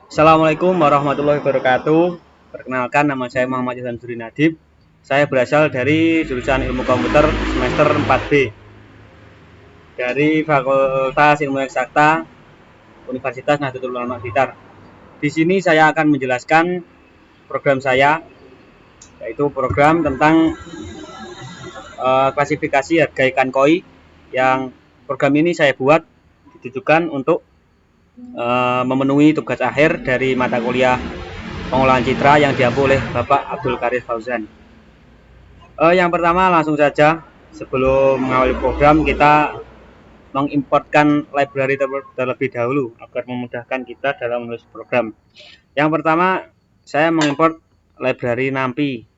Assalamualaikum warahmatullahi wabarakatuh. Perkenalkan, nama saya Muhammad Syamsuri Nadib. Saya berasal dari jurusan Ilmu Komputer semester 4B dari Fakultas Ilmu Eksakta Universitas Nahdlatul Ulama Blitar. Di sini saya akan menjelaskan program saya, yaitu program tentang klasifikasi harga ikan koi. Yang program ini saya buat ditujukan untuk memenuhi tugas akhir dari mata kuliah pengolahan citra yang diampu oleh Bapak Abdul Karir Fauzan. Yang pertama, langsung saja sebelum mengawali program kita mengimportkan library terlebih dahulu agar memudahkan kita dalam menulis program. Yang pertama, saya mengimport library NumPy.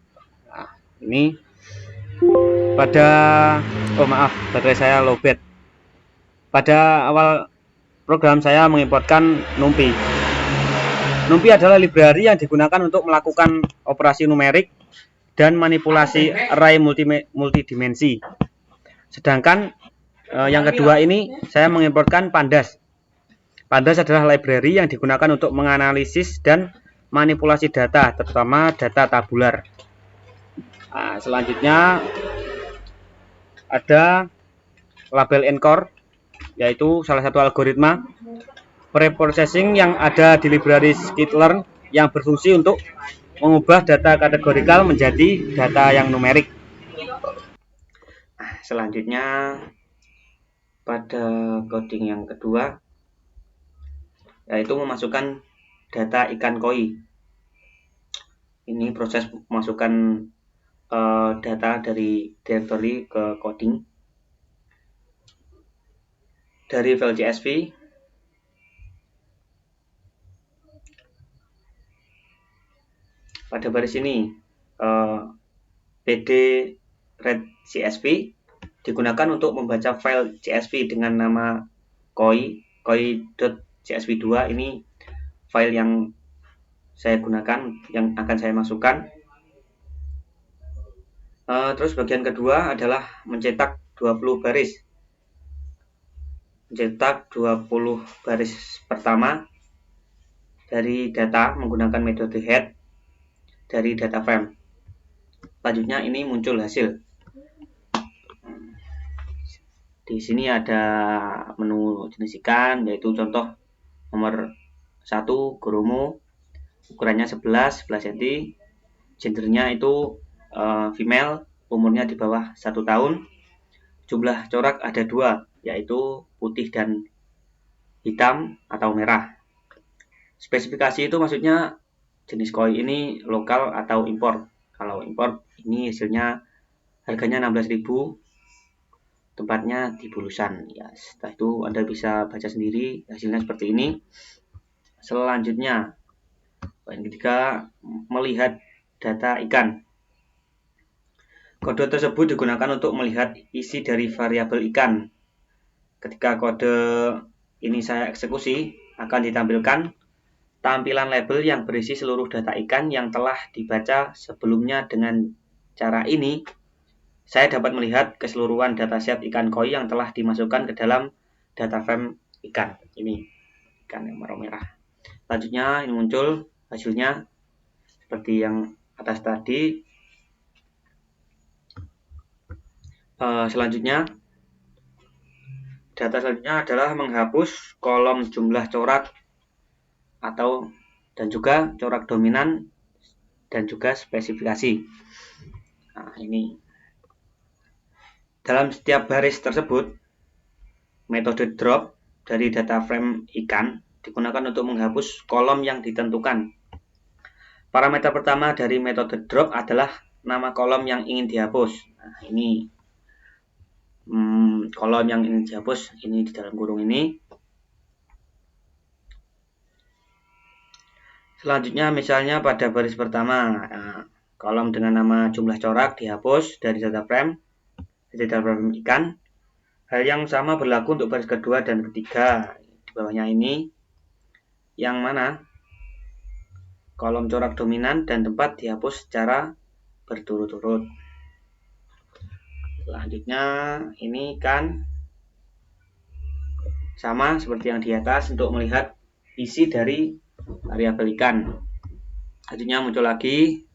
Nah, ini pada baterai saya lowbat. Pada awal program saya mengimportkan NumPy. NumPy adalah library yang digunakan untuk melakukan operasi numerik dan manipulasi array multidimensi. Sedangkan yang kedua ini saya mengimportkan Pandas. Pandas adalah library yang digunakan untuk menganalisis dan manipulasi data, terutama data tabular. Nah, selanjutnya ada label Encore, yaitu salah satu algoritma preprocessing yang ada di library scikit-learn yang berfungsi untuk mengubah data kategorikal menjadi data yang numerik. Selanjutnya pada coding yang kedua, yaitu memasukkan data ikan koi. Ini proses memasukkan data dari directory ke coding dari file CSV. Pada baris ini PD read CSV digunakan untuk membaca file CSV dengan nama koi.csv2. Ini file yang saya gunakan, yang akan saya masukkan. Terus bagian kedua adalah mencetak 20 baris. Mencetak 20 baris pertama dari data menggunakan metode head dari data frame. Selanjutnya ini muncul hasil. Di sini ada menu jenis ikan, yaitu contoh nomor 1 Goromo, ukurannya 11 cm, gendernya itu female, umurnya di bawah 1 tahun, jumlah corak ada 2, yaitu putih dan hitam atau merah. Spesifikasi itu maksudnya jenis koi ini lokal atau impor. Kalau impor ini hasilnya harganya 16.000, tempatnya di Bulusan. Ya, setelah itu Anda bisa baca sendiri, hasilnya seperti ini. Selanjutnya, poin ketiga, melihat data ikan. Kode tersebut digunakan untuk melihat isi dari variabel ikan. Ketika kode ini saya eksekusi, akan ditampilkan tampilan label yang berisi seluruh data ikan yang telah dibaca sebelumnya. Dengan cara ini, saya dapat melihat keseluruhan dataset ikan koi yang telah dimasukkan ke dalam data frame ikan. Ini ikan yang merah. Selanjutnya ini muncul hasilnya seperti yang atas tadi. Selanjutnya, data selanjutnya adalah menghapus kolom jumlah corak dan juga corak dominan dan juga spesifikasi. Nah, ini dalam setiap baris tersebut, metode drop dari data frame ikan digunakan untuk menghapus kolom yang ditentukan. Parameter pertama dari metode drop adalah nama kolom yang ingin dihapus. Nah, ini kolom yang ingin dihapus ini di dalam kurung ini. Selanjutnya misalnya pada baris pertama, kolom dengan nama jumlah corak dihapus dari data frame ikan. Hal yang sama berlaku untuk baris kedua dan ketiga. Di bawahnya ini, yang mana kolom corak dominan dan tempat dihapus secara berturut-turut. Selanjutnya ini kan sama seperti yang di atas untuk melihat isi dari variabel ikan. Selanjutnya muncul lagi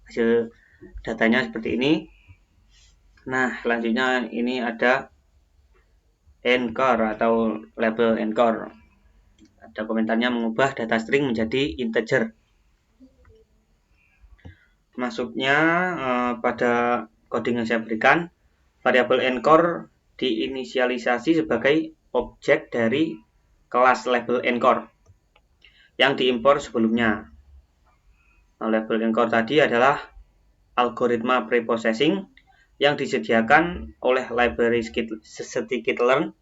hasil datanya seperti ini. Nah, selanjutnya ini ada anchor atau label anchor. Ada komentarnya mengubah data string menjadi integer. Masuknya pada coding yang saya berikan, variabel anchor diinisialisasi sebagai objek dari kelas label anchor yang diimpor sebelumnya. Label anchor tadi adalah algoritma preprocessing yang disediakan oleh library scikit-learn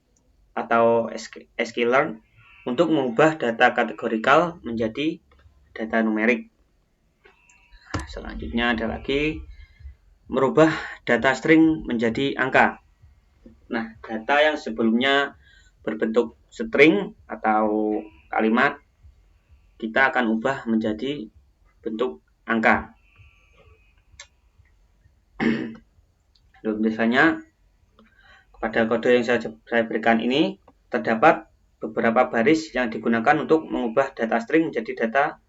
atau sklearn untuk mengubah data kategorikal menjadi data numerik. Selanjutnya ada lagi merubah data string menjadi angka. Nah, data yang sebelumnya berbentuk string atau kalimat kita akan ubah menjadi bentuk angka. Biasanya pada kode yang saya berikan ini terdapat beberapa baris yang digunakan untuk mengubah data string menjadi data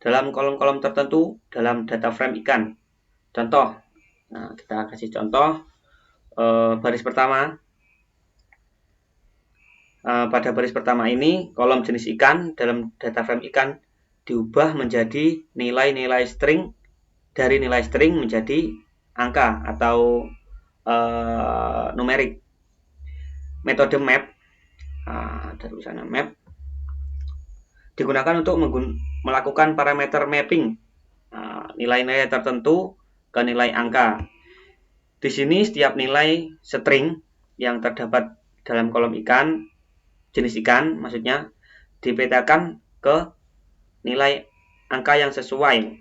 dalam kolom-kolom tertentu dalam data frame ikan. Contoh, nah, kita kasih contoh baris pertama. Pada baris pertama ini kolom jenis ikan dalam data frame ikan diubah menjadi nilai-nilai string, dari nilai string menjadi angka atau numerik. Metode map, dari tulisannya map, digunakan untuk melakukan parameter mapping nilai-nilai tertentu ke nilai angka. Di sini setiap nilai string yang terdapat dalam kolom ikan, jenis ikan maksudnya, dipetakan ke nilai angka yang sesuai.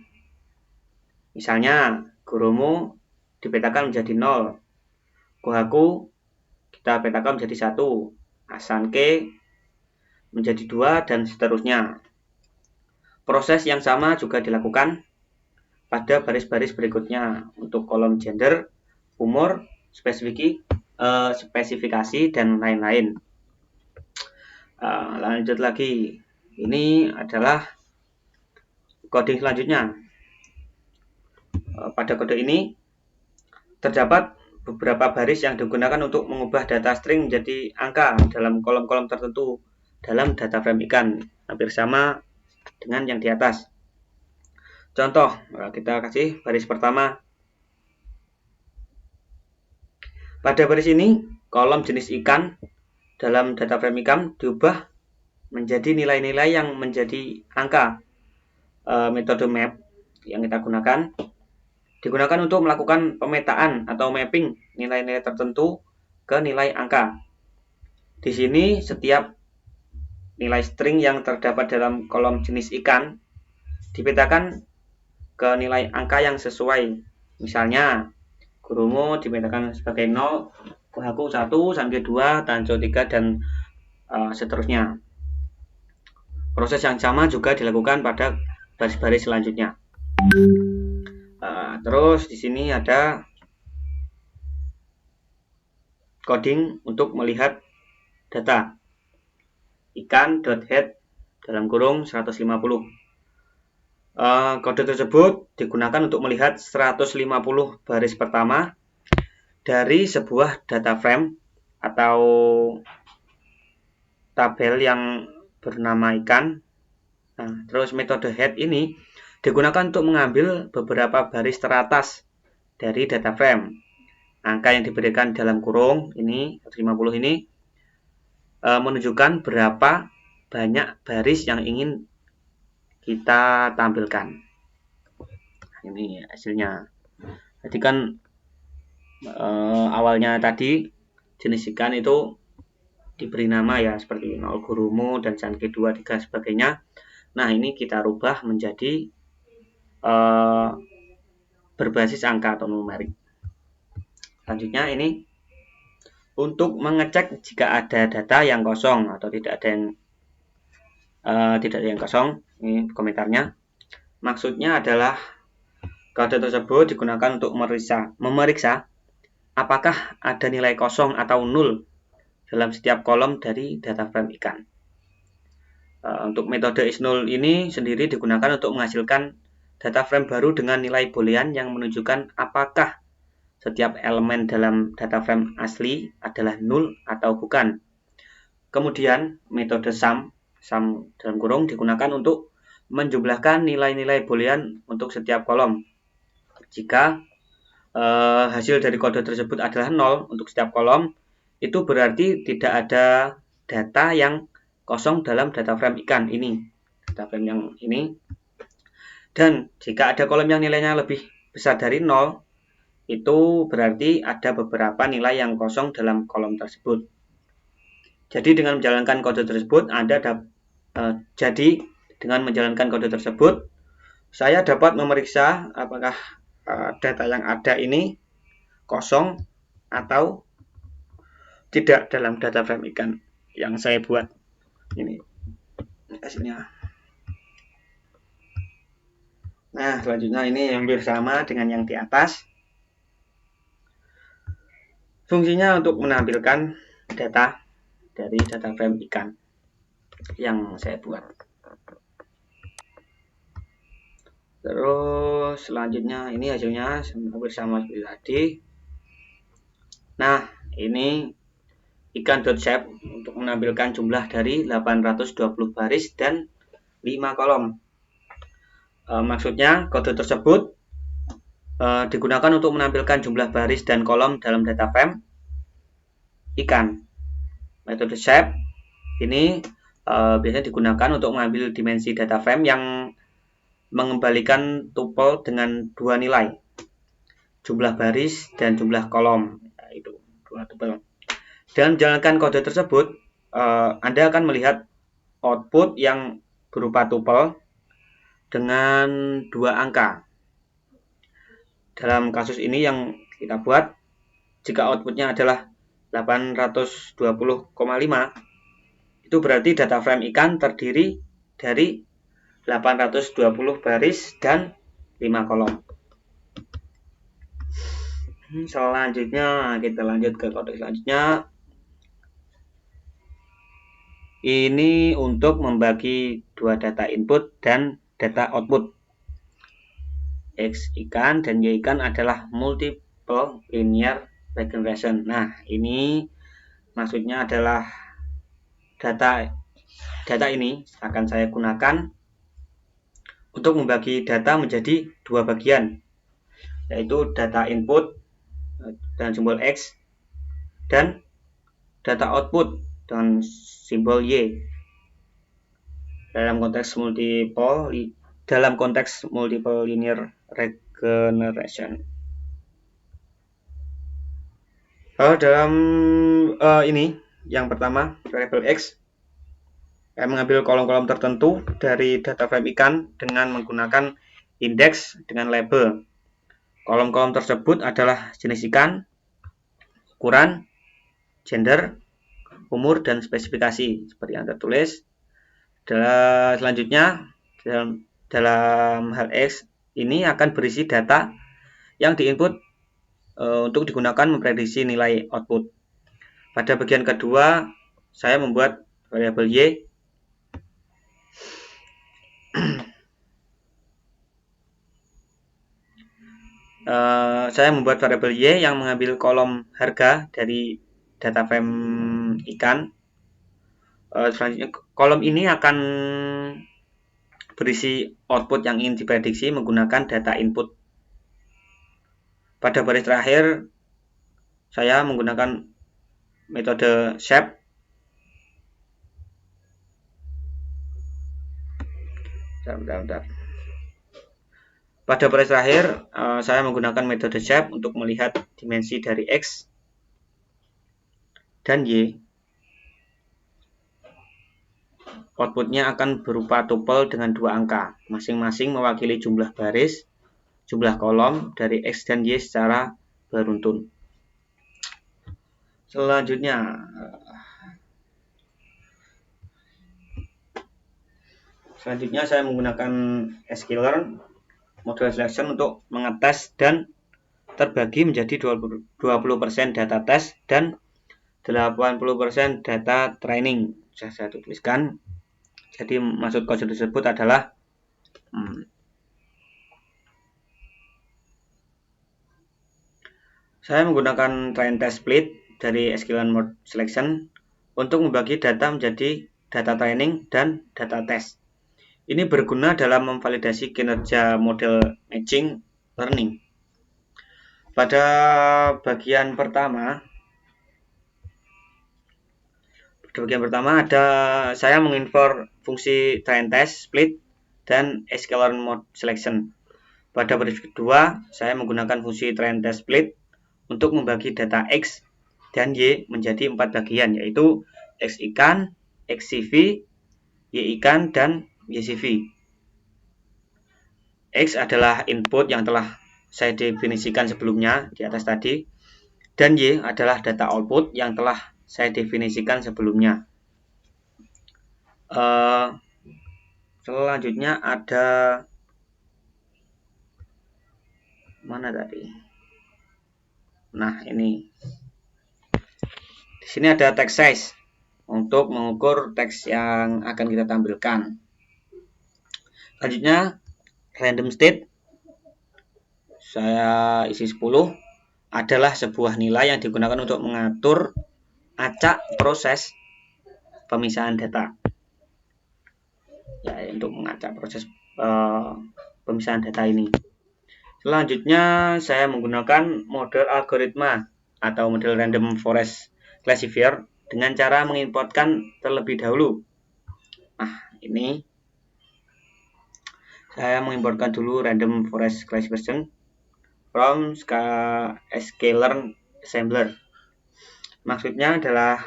Misalnya gurumu dipetakan menjadi 0, Kohaku kita petakan menjadi 1, Asanke menjadi 2, dan seterusnya. Proses yang sama juga dilakukan pada baris-baris berikutnya untuk kolom gender, umur, spesifikasi, dan lain-lain. Lanjut lagi, ini adalah coding selanjutnya. Pada kode ini terdapat beberapa baris yang digunakan untuk mengubah data string menjadi angka dalam kolom-kolom tertentu dalam data frame ikan, hampir sama dengan yang di atas. Contoh, kita kasih baris pertama. Pada baris ini, kolom jenis ikan dalam data frame ikan diubah menjadi nilai-nilai yang menjadi angka. Metode map yang kita gunakan digunakan untuk melakukan pemetaan atau mapping nilai-nilai tertentu ke nilai angka. Di sini setiap nilai string yang terdapat dalam kolom jenis ikan dipetakan ke nilai angka yang sesuai. Misalnya, gurumu dipetakan sebagai 0, Kohaku 1, Sanke 2, Tanjo 3, dan seterusnya. Proses yang sama juga dilakukan pada baris-baris selanjutnya. Terus di sini ada coding untuk melihat data ikan.head dalam kurung 150. Kode tersebut digunakan untuk melihat 150 baris pertama dari sebuah data frame atau tabel yang bernama ikan. Nah, terus metode head ini digunakan untuk mengambil beberapa baris teratas dari data frame. Angka yang diberikan dalam kurung ini 150 ini menunjukkan berapa banyak baris yang ingin kita tampilkan. Ini hasilnya. Jadi kan awalnya tadi jenis ikan itu diberi nama ya seperti 0 gurumu dan Sanke 2, 3 sebagainya. Nah, ini kita rubah menjadi berbasis angka atau numerik. Selanjutnya ini untuk mengecek jika ada data yang kosong atau tidak ada yang kosong. Ini komentarnya. Maksudnya adalah kode tersebut digunakan untuk memeriksa apakah ada nilai kosong atau nol dalam setiap kolom dari data frame ikan. Untuk metode is0 ini sendiri digunakan untuk menghasilkan data frame baru dengan nilai boolean yang menunjukkan apakah setiap elemen dalam data frame asli adalah null atau bukan. Kemudian metode sum dalam kurung digunakan untuk menjumlahkan nilai-nilai boolean untuk setiap kolom. Jika hasil dari kode tersebut adalah 0 untuk setiap kolom, itu berarti tidak ada data yang kosong dalam data frame ikan ini, data frame yang ini. Dan jika ada kolom yang nilainya lebih besar dari 0, itu berarti ada beberapa nilai yang kosong dalam kolom tersebut. Jadi dengan menjalankan kode tersebut, saya dapat memeriksa apakah data yang ada ini kosong atau tidak dalam data frame ikan yang saya buat. Ini hasilnya. Nah, selanjutnya ini hampir sama dengan yang di atas. Fungsinya untuk menampilkan data dari data frame ikan yang saya buat. Terus selanjutnya ini hasilnya hampir sama seperti tadi. Nah, ini ikan.shape untuk menampilkan jumlah dari 820 baris dan 5 kolom. Maksudnya kode tersebut digunakan untuk menampilkan jumlah baris dan kolom dalam data frame ikan. Metode shape ini biasanya digunakan untuk mengambil dimensi data frame yang mengembalikan tuple dengan dua nilai, jumlah baris dan jumlah kolom, itu dua tuple. Dengan menjalankan kode tersebut, Anda akan melihat output yang berupa tuple dengan dua angka. Dalam kasus ini yang kita buat, jika outputnya adalah 820,5, itu berarti data frame ikan terdiri dari 820 baris dan 5 kolom. Selanjutnya kita lanjut ke kode selanjutnya. Ini untuk membagi dua data input dan data output. X ikan dan Y ikan adalah multiple linear regression. Nah, ini maksudnya adalah data ini akan saya gunakan untuk membagi data menjadi dua bagian, yaitu data input dan simbol X dan data output dengan simbol Y. Dalam konteks multiple linear regression. Dalam ini yang pertama, variable X, saya mengambil kolom-kolom tertentu dari data frame ikan dengan menggunakan indeks dengan label. Kolom-kolom tersebut adalah jenis ikan, ukuran, gender, umur, dan spesifikasi seperti yang tertulis. Selanjutnya, dalam hal X ini akan berisi data yang diinput untuk digunakan memprediksi nilai output. Pada bagian kedua, saya membuat variabel Y yang mengambil kolom harga dari data frame ikan. Selanjutnya, kolom ini akan berisi output yang ingin diprediksi menggunakan data input. Pada baris terakhir, saya menggunakan metode shape. Pada baris terakhir, saya menggunakan metode shape untuk melihat dimensi dari X dan Y. Outputnya akan berupa tuple dengan dua angka, masing-masing mewakili jumlah baris, jumlah kolom dari X dan Y secara beruntun. Selanjutnya, saya menggunakan sklearn model selection untuk mengetes dan terbagi menjadi 20% data test dan 80% data training. Saya tuliskan Jadi maksud kode tersebut adalah saya menggunakan train test split dari sklearn mode selection untuk membagi data menjadi data training dan data test. Ini berguna dalam memvalidasi kinerja model machine learning. Pada bagian pertama ada saya mengimport fungsi train test split dan sklearn mode selection. Pada baris kedua, saya menggunakan fungsi train test split untuk membagi data X dan Y menjadi 4 bagian, yaitu X ikan, X CV, Y ikan, dan Y CV. X adalah input yang telah saya definisikan sebelumnya di atas tadi, dan Y adalah data output yang telah saya definisikan sebelumnya. Selanjutnya ada mana tadi? Nah, ini. Di sini ada text size untuk mengukur teks yang akan kita tampilkan. Selanjutnya random state saya isi 10 adalah sebuah nilai yang digunakan untuk mengatur acak proses pemisahan data. Ya, untuk mengacak proses pemisahan data ini. Selanjutnya saya menggunakan model algoritma atau model random forest classifier dengan cara mengimportkan terlebih dahulu. Nah, ini saya mengimportkan dulu random forest classification from sklearn assembler. Maksudnya adalah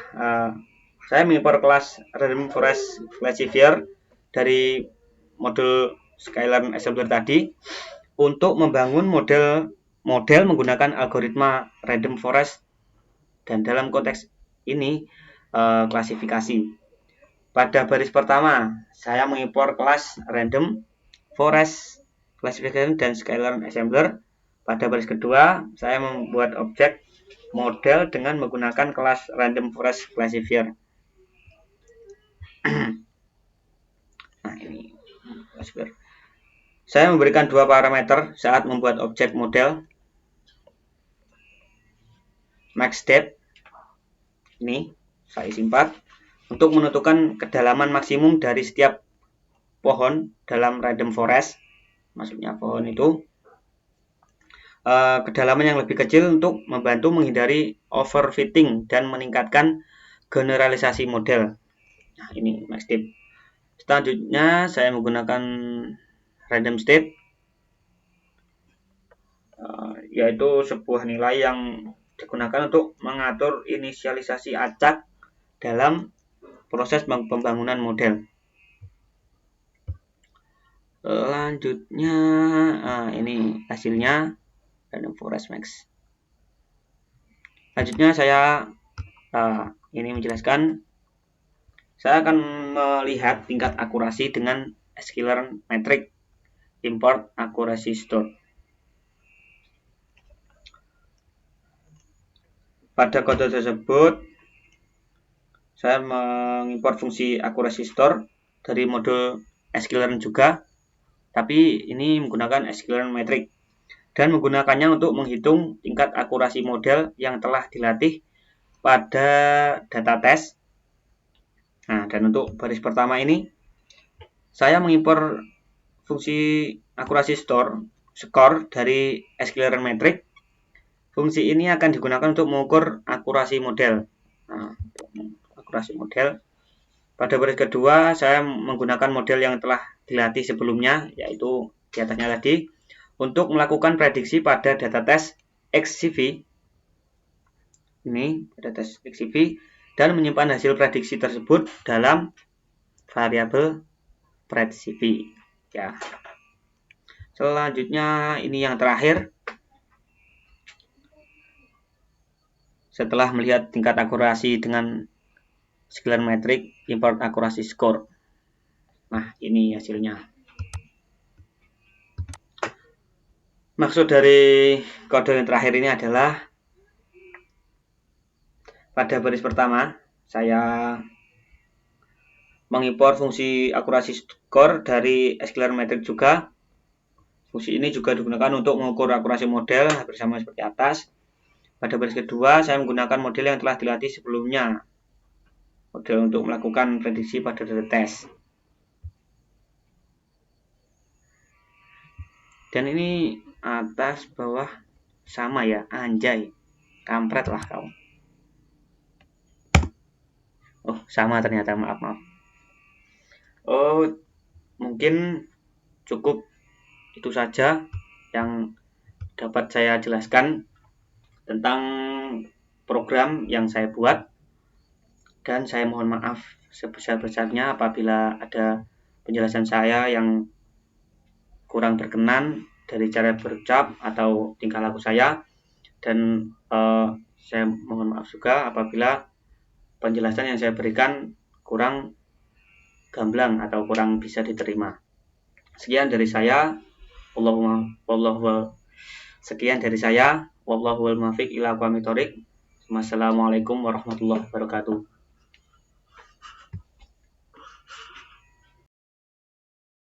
saya mengimpor kelas random forest classifier dari modul sklearn assembler tadi untuk membangun model menggunakan algoritma random forest, dan dalam konteks ini klasifikasi. Pada baris pertama saya mengimpor kelas random forest classification dan sklearn assembler. Pada baris kedua saya membuat objek model dengan menggunakan kelas random forest classifier. Nah, ini classifier. Saya memberikan dua parameter saat membuat objek model. Max depth, ini saya isi 4, untuk menentukan kedalaman maksimum dari setiap pohon dalam random forest. Maksudnya pohon itu kedalaman yang lebih kecil untuk membantu menghindari overfitting dan meningkatkan generalisasi model. Nah, ini max depth. Selanjutnya saya menggunakan random state, yaitu sebuah nilai yang digunakan untuk mengatur inisialisasi acak dalam proses pembangunan model. Selanjutnya ini hasilnya random forest max. Selanjutnya saya ini menjelaskan saya akan melihat tingkat akurasi dengan sklearn metric import accuracy store. Pada kode tersebut saya mengimport fungsi accuracy store dari modul sklearn juga, tapi ini menggunakan sklearn metric dan menggunakannya untuk menghitung tingkat akurasi model yang telah dilatih pada data test. Nah, dan untuk baris pertama ini saya mengimpor fungsi accuracy score dari sklearn metric. Fungsi ini akan digunakan untuk mengukur akurasi model. Nah, akurasi model. Pada baris kedua saya menggunakan model yang telah dilatih sebelumnya, yaitu di atasnya tadi, untuk melakukan prediksi pada data test XCV. Ini pada tes XCV dan menyimpan hasil prediksi tersebut dalam variabel predCV. Ya. Selanjutnya ini yang terakhir. Setelah melihat tingkat akurasi dengan sklearn metric, import akurasi score. Nah, ini hasilnya. Maksud dari kode yang terakhir ini adalah pada baris pertama saya mengimpor fungsi akurasi skor dari Excel-Metric juga. Fungsi ini juga digunakan untuk mengukur akurasi model hampir sama seperti atas. Pada baris kedua, saya menggunakan model yang telah dilatih sebelumnya. Model untuk melakukan prediksi pada data tes. Dan ini atas bawah sama ya, anjay. Kampret lah kamu. Oh, sama ternyata, maaf. Oh, mungkin cukup itu saja yang dapat saya jelaskan tentang program yang saya buat, dan saya mohon maaf sebesar-besarnya apabila ada penjelasan saya yang kurang berkenan dari cara berucap atau tingkah laku saya, dan saya mohon maaf juga apabila penjelasan yang saya berikan kurang gamblang atau kurang bisa diterima. Sekian dari saya. Wallahu muwaffiq ila aqwamit thoriq. Wassalamualaikum warahmatullahi wabarakatuh.